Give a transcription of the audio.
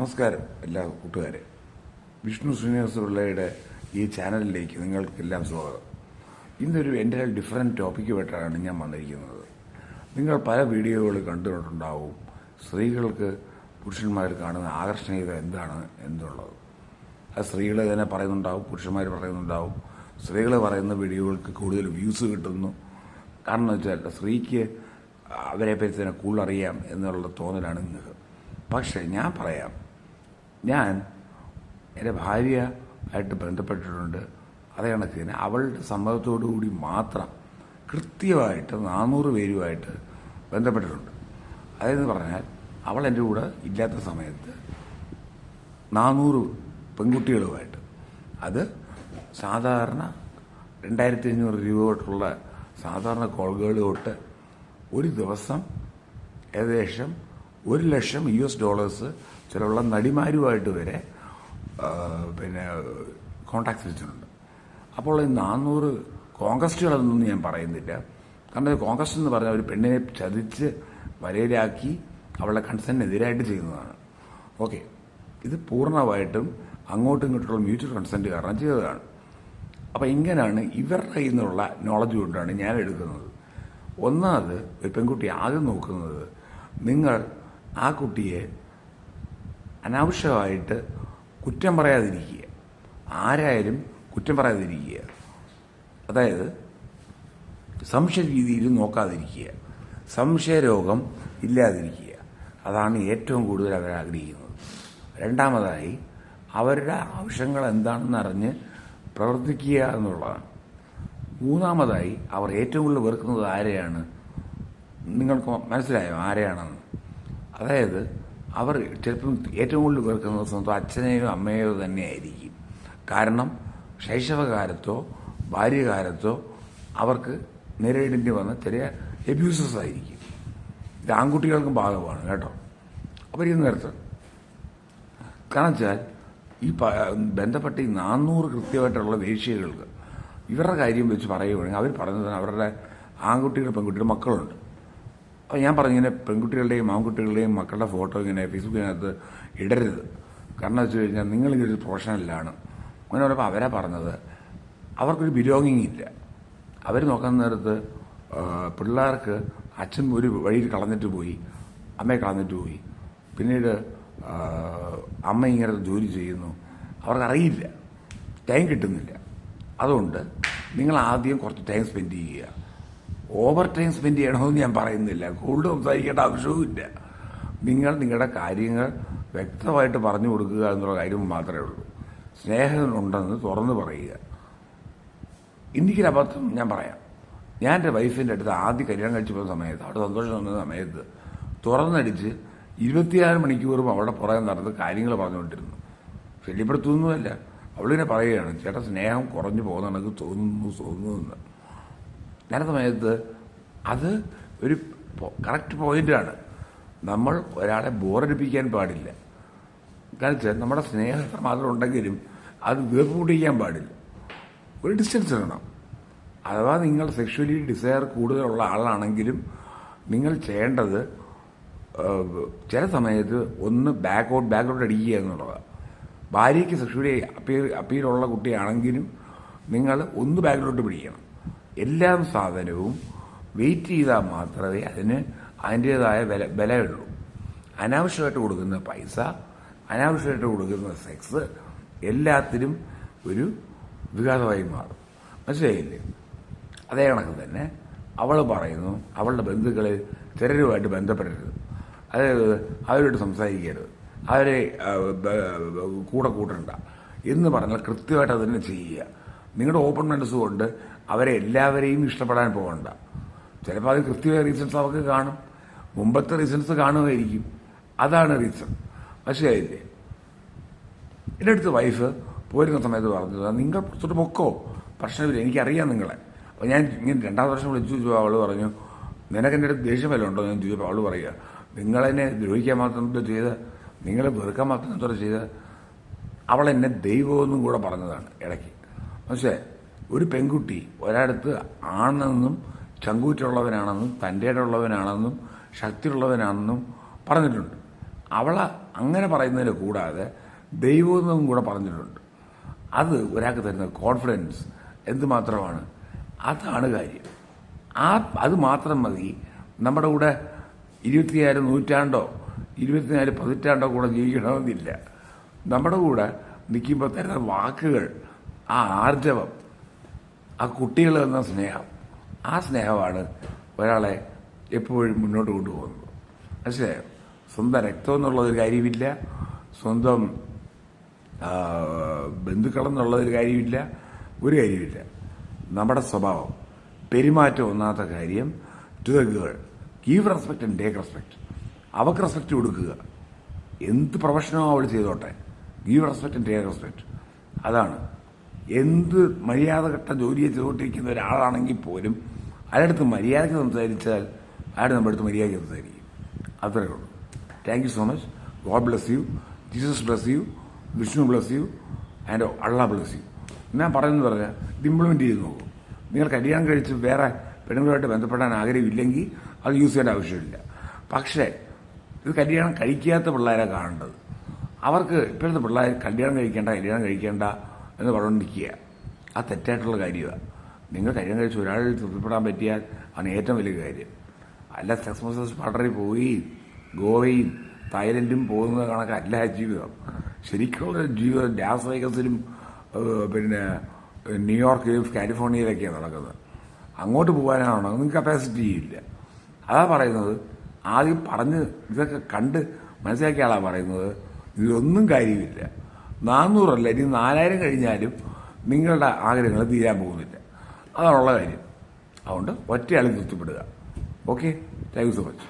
നമസ്കാരം എല്ലാ കൂട്ടുകാരെ. വിഷ്ണു ശ്രീനിവാസ പിള്ളയുടെ ഈ ചാനലിലേക്ക് നിങ്ങൾക്കെല്ലാം സ്വാഗതം. ഇന്നൊരു എൻ്റെ ഡിഫറെൻറ്റ് ടോപ്പിക്കുമായിട്ടാണ് ഞാൻ വന്നിരിക്കുന്നത്. നിങ്ങൾ പല വീഡിയോകൾ കണ്ടുകൊണ്ടുണ്ടാവും സ്ത്രീകൾക്ക് പുരുഷന്മാർ കാണുന്ന ആകർഷണീയത എന്താണ് എന്നുള്ളത്. അത് സ്ത്രീകൾ തന്നെ പറയുന്നുണ്ടാവും, പുരുഷന്മാർ പറയുന്നുണ്ടാവും. സ്ത്രീകൾ പറയുന്ന വീഡിയോകൾക്ക് കൂടുതൽ വ്യൂസ് കിട്ടുന്നു. കാരണം എന്ന് വെച്ചാൽ സ്ത്രീക്ക് അവരെ പറ്റി തന്നെ കൂടുതൽ അറിയാം എന്നുള്ള തോന്നലാണ് നിങ്ങൾക്ക്. പക്ഷേ ഞാൻ പറയാം, ഞാൻ എൻ്റെ ഭാര്യ ആയിട്ട് ബന്ധപ്പെട്ടിട്ടുണ്ട്. അതേ കണക്കിന് അവളുടെ സമ്മതത്തോടു കൂടി മാത്രം കൃത്യമായിട്ട് 400 പേരുമായിട്ട് ബന്ധപ്പെട്ടിട്ടുണ്ട്. അതെന്ന് പറഞ്ഞാൽ അവൾ എൻ്റെ കൂടെ ഇല്ലാത്ത സമയത്ത് 400 പെൺകുട്ടികളുമായിട്ട്, അത് സാധാരണ 2500 രൂപ തൊട്ടുള്ള സാധാരണ കോളുകൾ തൊട്ട് ഒരു ദിവസം ഏകദേശം $1,00,000 ചിലവുള്ള നടിമാരുമായിട്ട് വരെ കോണ്ടാക്ട് വെച്ചിട്ടുണ്ട്. അപ്പോൾ ഈ 400 കോൺകസ്റ്റുകളൊന്നും ഞാൻ പറയുന്നില്ല. കാരണം കോൺകസ്റ്റ് എന്ന് പറഞ്ഞാൽ ഒരു പെണ്ണിനെ ചതിച്ച് വലയിലാക്കി അവളുടെ കൺസെൻറ്റിനെതിരായിട്ട് ചെയ്യുന്നതാണ്. ഓക്കെ, ഇത് പൂർണ്ണമായിട്ടും അങ്ങോട്ടും ഇങ്ങോട്ടുള്ള മ്യൂച്വൽ കൺസെൻറ്റ് കാരണം ചെയ്തതാണ്. അപ്പം ഇങ്ങനെയാണ് ഇവരുടെ കയ്യിൽ നിന്നുള്ള നോളജ് കൊണ്ടാണ് ഞാൻ എടുക്കുന്നത്. ഒന്നാമത് ഒരു പെൺകുട്ടി ആദ്യം നോക്കുന്നത്, നിങ്ങൾ ആ കുട്ടിയെ അനാവശ്യമായിട്ട് കുറ്റം പറയാതിരിക്കുക, ആരായാലും കുറ്റം പറയാതിരിക്കുക. അതായത് സംശയ രീതിയിൽ നോക്കാതിരിക്കുക, സംശയരോഗം ഇല്ലാതിരിക്കുക. അതാണ് ഏറ്റവും കൂടുതൽ അവർ ആഗ്രഹിക്കുന്നത്. രണ്ടാമതായി അവരുടെ ആവശ്യങ്ങൾ എന്താണെന്ന് അറിഞ്ഞ് പ്രവർത്തിക്കുക എന്നുള്ളതാണ്. മൂന്നാമതായി അവർ ഏറ്റവും കൂടുതൽ വെറുക്കുന്നത് ആരെയാണ്? നിങ്ങൾക്ക് മനസ്സിലായോ ആരെയാണെന്ന്? അതായത് അവർ ചിലപ്പം ഏറ്റവും കൂടുതൽ വെറുക്കുന്നത് സ്വന്തം അച്ഛനെയോ അമ്മയോ തന്നെയായിരിക്കും. കാരണം ശൈശവകാലത്തോ ബാല്യകാലത്തോ അവർക്ക് നേരിടേണ്ടി വന്ന ചെറിയ എബ്യൂസസ് ആയിരിക്കും. ഇത് ആൺകുട്ടികൾക്കും ബാധകമാണ് കേട്ടോ. അപ്പോൾ ഇത് നേരത്തെ കാരണം വെച്ചാൽ ഈ ബന്ധപ്പെട്ട ഈ 400 കൃത്യമായിട്ടുള്ള വേശ്യകൾക്ക് ഇവരുടെ കാര്യം വെച്ച് പറയുകയാണെങ്കിൽ അവർ പറഞ്ഞത് അവരുടെ ആൺകുട്ടികളും പെൺകുട്ടികളും മക്കളുണ്ട്. അപ്പോൾ ഞാൻ പറഞ്ഞിങ്ങനെ പെൺകുട്ടികളുടെയും ആൺകുട്ടികളുടെയും മക്കളുടെ ഫോട്ടോ ഇങ്ങനെ ഫേസ്ബുക്കിനകത്ത് ഇടരുത്. കാരണം വെച്ച് കഴിഞ്ഞാൽ നിങ്ങളിങ്ങനെ ഒരു പ്രൊഫഷണലാണ് അങ്ങനെ പറഞ്ഞപ്പോൾ അവരാ പറഞ്ഞത് അവർക്കൊരു ബിലോങ്ങിങ് ഇല്ല. അവർ നോക്കാൻ നേരത്ത് പിള്ളേർക്ക് അച്ഛൻ ഒരു വഴിയിൽ കളഞ്ഞിട്ട് പോയി, അമ്മയെ കളഞ്ഞിട്ട് പോയി, പിന്നീട് അമ്മ ഇങ്ങനെ ജോലി ചെയ്യുന്നു, അവർക്കറിയില്ല, ടൈം കിട്ടുന്നില്ല. അതുകൊണ്ട് നിങ്ങൾ ആദ്യം കുറച്ച് ടൈം സ്പെൻഡ് ചെയ്യുക. ഓവർ ടൈം സ്പെൻഡ് ചെയ്യണമെന്ന് ഞാൻ പറയുന്നില്ല, കൂടുതൽ സംസാരിക്കേണ്ട ആവശ്യവുമില്ല. നിങ്ങൾ നിങ്ങളുടെ കാര്യങ്ങൾ വ്യക്തമായിട്ട് പറഞ്ഞു കൊടുക്കുക എന്നുള്ള കാര്യം മാത്രമേ ഉള്ളൂ. സ്നേഹമുണ്ടെന്ന് തുറന്ന് പറയുക. എനിക്കൊരു അബദ്ധം ഞാൻ പറയാം. ഞാൻ എൻ്റെ വൈഫിൻ്റെ അടുത്ത് ആദ്യം കല്യാണം കഴിച്ചു പോകുന്ന സമയത്ത്, അവിടെ സന്തോഷം തോന്നുന്ന സമയത്ത് തുറന്നടിച്ച് 24 മണിക്കൂറും അവളുടെ പുറകെ നടന്ന് കാര്യങ്ങൾ പറഞ്ഞുകൊണ്ടിരുന്നു. ശല്യപ്പെടുത്തുന്നതല്ല, അവളിങ്ങനെ പറയുകയാണ്, ചേട്ടാ സ്നേഹം കുറഞ്ഞു പോകുന്ന എനിക്ക് തോന്നുന്നു. ഞാൻ സമയത്ത് അത് ഒരു കറക്റ്റ് പോയിന്റാണ്. നമ്മൾ ഒരാളെ ബോറടിപ്പിക്കാൻ പാടില്ല. കാരണം വെച്ചാൽ നമ്മുടെ സ്നേഹം എത്ര മാത്രം ഉണ്ടെങ്കിലും അത് വീർപ്പുമുട്ടിക്കാൻ പാടില്ല. ഒരു ഡിസ്റ്റൻസ് ഇടണം. അഥവാ നിങ്ങൾ സെക്ഷുവലി ഡിസയർ കൂടുതലുള്ള ആളാണെങ്കിലും നിങ്ങൾ ചെയ്യേണ്ടത് ചില സമയത്ത് ഒന്ന് ബാക്കൗട്ട് അടിക്കുക എന്നുള്ളതാണ്. ഭാര്യയ്ക്ക് സെക്ഷുവലി അപ്പീലുള്ള കുട്ടിയാണെങ്കിലും നിങ്ങൾ ഒന്ന് ബാക്കിലോട്ട് പിടിക്കണം. എല്ലാ സാധനവും വെയിറ്റ് ചെയ്താൽ മാത്രമേ അതിന് അതിൻ്റേതായ വിലയുള്ളൂ. അനാവശ്യമായിട്ട് കൊടുക്കുന്ന പൈസ, അനാവശ്യമായിട്ട് കൊടുക്കുന്ന സെക്സ് എല്ലാത്തിനും ഒരു വിഘാതമായി മാറും. മനസ്സിലായില്ലേ? അതേ കണക്ക് തന്നെ അവൾ പറയുന്നു അവളുടെ ബന്ധുക്കൾ ചിലരുമായിട്ട് ബന്ധപ്പെടരുത്, അതായത് അവരോട് സംസാരിക്കരുത്, അവരെ കൂടെ കൂട്ടണ്ട എന്ന് പറഞ്ഞാൽ കൃത്യമായിട്ട് അതിനെ ചെയ്യുക. നിങ്ങളുടെ ഓപ്പൺ മനസ്സ് കൊണ്ട് അവരെ എല്ലാവരെയും ഇഷ്ടപ്പെടാൻ പോകണ്ട. ചിലപ്പോൾ അത് കൃത്യമായ റീസൺസ് അവർക്ക് കാണും, മുമ്പത്തെ റീസൺസ് കാണുമായിരിക്കും. അതാണ് റീസൺ. മനസ്സിലായില്ലേ? എൻ്റെ അടുത്ത് വൈഫ് പോരുന്ന സമയത്ത് പറഞ്ഞത്, നിങ്ങൾ പുറത്തോട്ട് പൊക്കോ, പ്രശ്നമില്ല, എനിക്കറിയാം നിങ്ങളെ. അപ്പോൾ ഞാൻ ഇങ്ങനെ 2ാമത്തെ വർഷം വിളിച്ചു ചോദിച്ചു. അവൾ പറഞ്ഞു, നിനക്കെൻ്റെ അടുത്ത് ദേഷ്യം വല്ലതും ഉണ്ടോ ഞാൻ ചോദിച്ചപ്പോൾ അവൾ പറയുക, നിങ്ങളെന്നെ ദ്രോഹിക്കാൻ മാത്രം ചെയ്ത്, നിങ്ങളെ വെറുക്കാൻ മാത്രം എന്തോ ചെയ്ത്. അവളെന്നെ ദൈവമെന്നും കൂടെ പറഞ്ഞതാണ് ഇടയ്ക്ക്. പക്ഷേ ഒരു പെൺകുട്ടി ഒരിടത്ത് ആണെന്നും ചങ്കൂറ്റുള്ളവനാണെന്നും തൻ്റെ ഉള്ളവനാണെന്നും ശക്തിയുള്ളവനാണെന്നും പറഞ്ഞിട്ടുണ്ട്. അവളെ അങ്ങനെ പറയുന്നതിന് കൂടാതെ ദൈവമെന്നും കൂടെ പറഞ്ഞിട്ടുണ്ട്. അത് ഒരാൾക്ക് തരുന്ന കോൺഫിഡൻസ് എന്തുമാത്രമാണ്, അതാണ് കാര്യം. അത് മാത്രം മതി. നമ്മുടെ കൂടെ 24 നൂറ്റാണ്ടോ 24 പതിറ്റാണ്ടോ കൂടെ ജീവിക്കണമെന്നില്ല. നമ്മുടെ കൂടെ നിൽക്കുമ്പോൾ തരുന്ന വാക്കുകൾ, ആ ആർജവം, ആ കുട്ടികൾ എന്ന സ്നേഹം, ആ സ്നേഹമാണ് ഒരാളെ എപ്പോഴും മുന്നോട്ട് കൊണ്ടുപോകുന്നത്. പക്ഷേ സ്വന്തം രക്തം എന്നുള്ളതൊരു കാര്യമില്ല, സ്വന്തം ബന്ധുക്കളെന്നുള്ളതൊരു കാര്യമില്ല, ഒരു കാര്യമില്ല. നമ്മുടെ സ്വഭാവം, പെരുമാറ്റം ഒന്നാമത്തെ കാര്യം. To the girl, give respect and take respect. അവർക്ക് റെസ്പെക്ട് കൊടുക്കുക. എന്ത് പ്രൊഫഷനോ അവൾ ചെയ്തോട്ടെ, give respect and take respect. അതാണ്. എന്ത് മര്യാദഘട്ട ജോലിയെ ചെയ്തുകൊണ്ടിരിക്കുന്ന ഒരാളാണെങ്കിൽ പോലും അയാളടുത്ത് മര്യാദയ്ക്ക് സംസാരിച്ചാൽ അയാൾ നമ്മുടെ അടുത്ത് മര്യാദയ്ക്ക് സംസാരിക്കും. അത്രയേ ഉള്ളൂ. Thank you so much. God bless you, Jesus bless you, Vishnu bless you, and Allah bless you. ഞാൻ പറയുന്നത് പറഞ്ഞാൽ ഇത് ഇംപ്ലിമെൻറ്റ് ചെയ്ത് നോക്കും. നിങ്ങൾ കല്യാണം കഴിച്ച് വേറെ പെണ്ണുങ്ങളുമായിട്ട് ബന്ധപ്പെടാൻ ആഗ്രഹമില്ലെങ്കിൽ അത് യൂസ് ചെയ്യേണ്ട ആവശ്യമില്ല. പക്ഷേ ഇത് കല്യാണം കഴിക്കാത്ത പിള്ളേരെ കാണേണ്ടത്. അവർക്ക് ഇപ്പോഴത്തെ പിള്ളേർ കല്യാണം കഴിക്കേണ്ട എന്ന് പറഞ്ഞുകൊണ്ടിരിക്കുക. അത് തെറ്റായിട്ടുള്ള കാര്യമാണ്. നിങ്ങൾ കല്യാണം കഴിച്ച് ഒരാളിൽ തൃപ്തിപ്പെടാൻ പറ്റിയാൽ ആണ് ഏറ്റവും വലിയ കാര്യം. അല്ല സെക്സ് മസാജ് പാർലറിൽ പോയി ഗോവയും തായ്ലൻഡും പോകുന്നത് കണക്കല്ല ജീവിതം. ശരിക്കുള്ള ജീവിതം ലാസ് വേഗസിലും പിന്നെ ന്യൂയോർക്കിലും കാലിഫോർണിയയിലൊക്കെയാണ് നടക്കുന്നത്. അങ്ങോട്ട് പോകാനാണോ? നിങ്ങൾക്ക് കപ്പാസിറ്റി ഇല്ല. അതാ പറയുന്നത്. ആദ്യം പറഞ്ഞ് ഇതൊക്കെ കണ്ട് മനസ്സിലാക്കിയ ആളാണ് പറയുന്നത്. ഇതിലൊന്നും കാര്യമില്ല. 400 അല്ല, ഇനി 4000 കഴിഞ്ഞാലും നിങ്ങളുടെ ആഗ്രഹങ്ങൾ തീരാൻ പോകുന്നില്ല. അതാണുള്ള കാര്യം. അതുകൊണ്ട് ഒറ്റയാളിൽ തൃപ്തിപ്പെടുക. Okay, thank you so much.